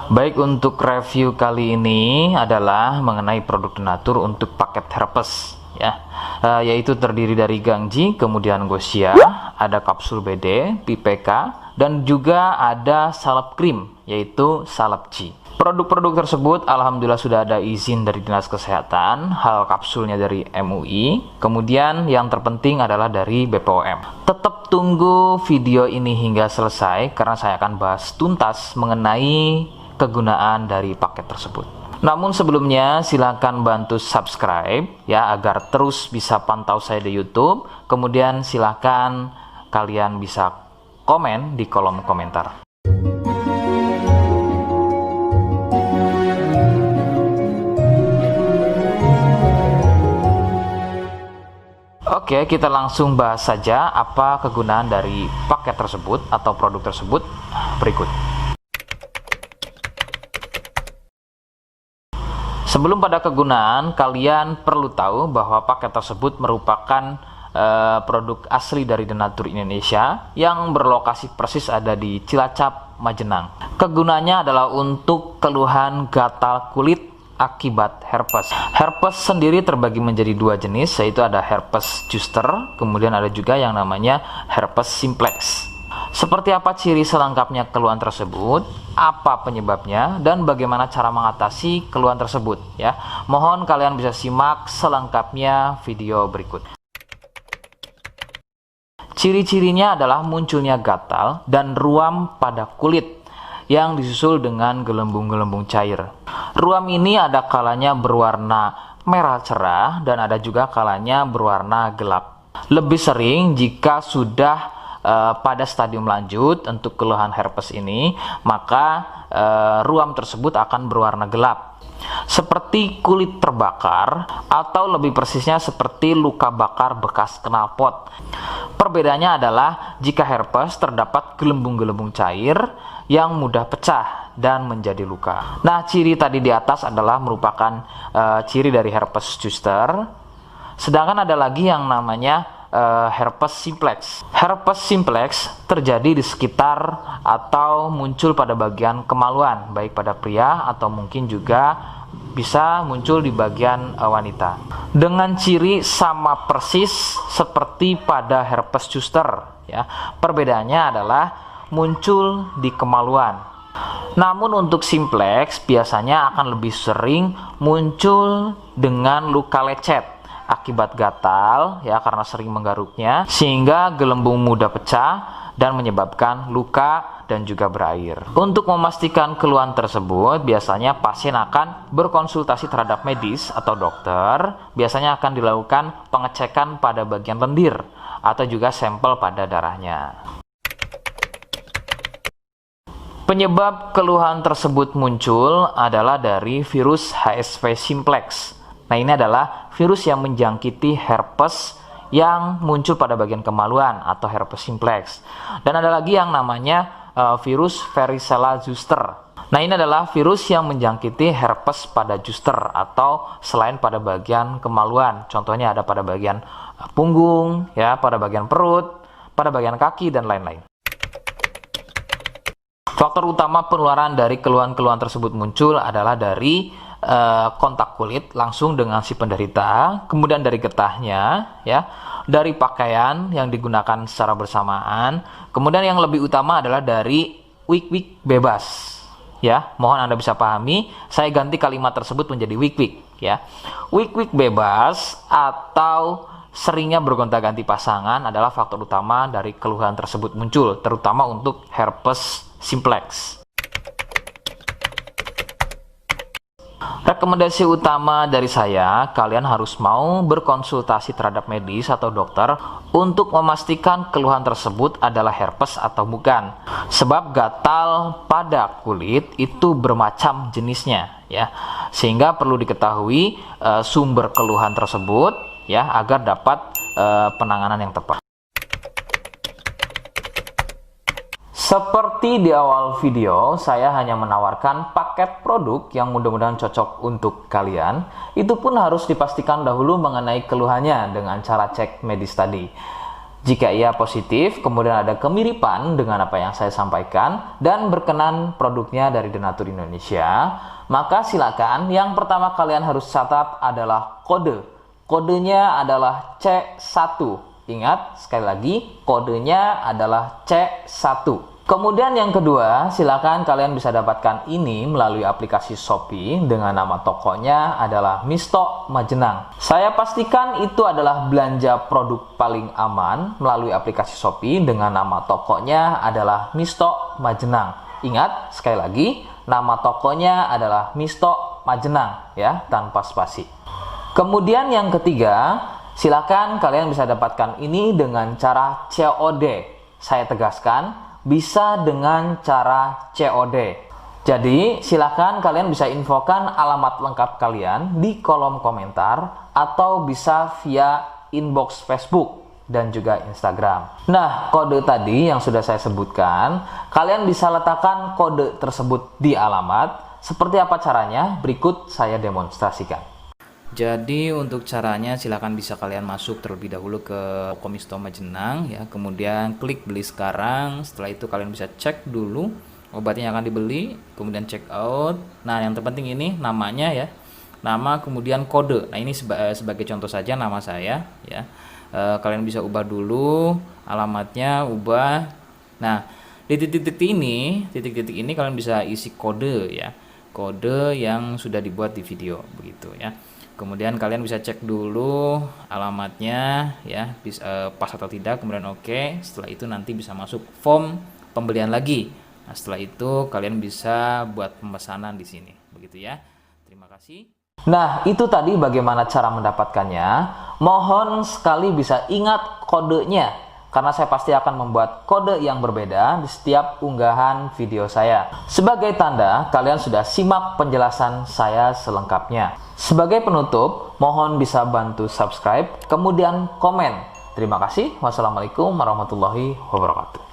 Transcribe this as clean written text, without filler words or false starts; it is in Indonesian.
Baik, untuk review kali ini adalah mengenai produk Denatur untuk paket herpes ya, yaitu terdiri dari Gangji, kemudian Gosia, ada kapsul BD, PPK, dan juga ada salep krim yaitu Salep G. Produk-produk tersebut alhamdulillah sudah ada izin dari Dinas Kesehatan, hal kapsulnya dari MUI, kemudian yang terpenting adalah dari BPOM. Tetap tunggu video ini hingga selesai karena saya akan bahas tuntas mengenai kegunaan dari paket tersebut. Namun sebelumnya silakan bantu subscribe ya agar terus bisa pantau saya di YouTube. Kemudian silakan kalian bisa komen di kolom komentar. Oke, kita langsung bahas saja apa kegunaan dari paket tersebut atau produk tersebut berikut. Sebelum pada kegunaan, kalian perlu tahu bahwa paket tersebut merupakan produk asli dari Denatur Indonesia yang berlokasi persis ada di Cilacap, Majenang. Kegunaannya adalah untuk keluhan gatal kulit akibat herpes. Herpes sendiri terbagi menjadi dua jenis, yaitu ada herpes zoster, kemudian ada juga yang namanya herpes simplex. Seperti apa ciri selengkapnya keluhan tersebut, apa penyebabnya, dan bagaimana cara mengatasi keluhan tersebut ya. Mohon kalian bisa simak selengkapnya video berikut. Ciri-cirinya adalah munculnya gatal dan ruam pada kulit yang disusul dengan gelembung-gelembung cair. Ruam ini ada kalanya berwarna merah cerah dan ada juga kalanya berwarna gelap. Lebih sering jika sudah pada stadium lanjut untuk keluhan herpes ini, maka ruam tersebut akan berwarna gelap seperti kulit terbakar atau lebih persisnya seperti luka bakar bekas knalpot. Perbedaannya adalah jika herpes terdapat gelembung-gelembung cair yang mudah pecah dan menjadi luka. Nah, ciri tadi di atas adalah merupakan ciri dari herpes zoster. Sedangkan ada lagi yang namanya herpes simplex. Herpes simplex terjadi di sekitar atau muncul pada bagian kemaluan, baik pada pria atau mungkin juga bisa muncul di bagian wanita. Dengan ciri sama persis seperti pada herpes zoster ya. Perbedaannya adalah muncul di kemaluan. Namun untuk simplex biasanya akan lebih sering muncul dengan luka lecet akibat gatal ya, karena sering menggaruknya sehingga gelembung mudah pecah dan menyebabkan luka dan juga berair. Untuk memastikan keluhan tersebut, biasanya pasien akan berkonsultasi terhadap medis atau dokter. Biasanya akan dilakukan pengecekan pada bagian lendir atau juga sampel pada darahnya. Penyebab keluhan tersebut muncul adalah dari virus HSV simplex. Nah, ini adalah virus yang menjangkiti herpes yang muncul pada bagian kemaluan atau herpes simplex. Dan ada lagi yang namanya virus varicella zoster. Nah, ini adalah virus yang menjangkiti herpes pada zoster atau selain pada bagian kemaluan. Contohnya ada pada bagian punggung, ya, pada bagian perut, pada bagian kaki dan lain-lain. Faktor utama penularan dari keluhan-keluhan tersebut muncul adalah dari kontak kulit langsung dengan si penderita, kemudian dari getahnya, ya, dari pakaian yang digunakan secara bersamaan, kemudian yang lebih utama adalah dari wik-wik bebas. Ya, mohon Anda bisa pahami, saya ganti kalimat tersebut menjadi wik-wik, ya. Wik-wik bebas atau seringnya bergonta-ganti pasangan adalah faktor utama dari keluhan tersebut muncul, terutama untuk herpes simplex. Rekomendasi utama dari saya, kalian harus mau berkonsultasi terhadap medis atau dokter untuk memastikan keluhan tersebut adalah herpes atau bukan. Sebab gatal pada kulit itu bermacam jenisnya, ya. Sehingga perlu diketahui sumber keluhan tersebut, ya, agar dapat penanganan yang tepat. Seperti di awal video, saya hanya menawarkan paket produk yang mudah-mudahan cocok untuk kalian. Itu pun harus dipastikan dahulu mengenai keluhannya dengan cara cek medis tadi. Jika ia positif, kemudian ada kemiripan dengan apa yang saya sampaikan dan berkenan produknya dari Denatur Indonesia, maka silakan yang pertama kalian harus catat adalah kode. Kodenya adalah C1. Ingat, sekali lagi, kodenya adalah C1. Kemudian yang kedua, silakan kalian bisa dapatkan ini melalui aplikasi Shopee dengan nama tokonya adalah Misto Majenang. Saya pastikan itu adalah belanja produk paling aman melalui aplikasi Shopee dengan nama tokonya adalah Misto Majenang. Ingat, sekali lagi, nama tokonya adalah Misto Majenang ya, tanpa spasi. Kemudian yang ketiga, silakan kalian bisa dapatkan ini dengan cara COD. Saya tegaskan, bisa dengan cara COD. Jadi silakan kalian bisa infokan alamat lengkap kalian di kolom komentar atau bisa via inbox Facebook dan juga Instagram. Nah, kode tadi yang sudah saya sebutkan, kalian bisa letakkan kode tersebut di alamat. Seperti apa caranya? Berikut saya demonstrasikan. Jadi untuk caranya silakan bisa kalian masuk terlebih dahulu ke toko Misto Majenang ya, kemudian klik beli sekarang. Setelah itu kalian bisa cek dulu obatnya yang akan dibeli, kemudian check out. Nah, yang terpenting ini namanya ya, nama kemudian kode. Nah, ini sebagai contoh saja nama saya ya. Kalian bisa ubah dulu alamatnya, ubah. Nah, di titik-titik ini kalian bisa isi kode ya, kode yang sudah dibuat di video begitu ya. Kemudian kalian bisa cek dulu alamatnya ya, pas atau tidak, kemudian oke. Setelah itu nanti bisa masuk form pembelian lagi. Nah, setelah itu kalian bisa buat pemesanan di sini begitu ya. Terima kasih. Nah, itu tadi bagaimana cara mendapatkannya. Mohon sekali bisa ingat kodenya, karena saya pasti akan membuat kode yang berbeda di setiap unggahan video saya. Sebagai tanda, kalian sudah simak penjelasan saya selengkapnya. Sebagai penutup, mohon bisa bantu subscribe, kemudian komen. Terima kasih. Wassalamualaikum warahmatullahi wabarakatuh.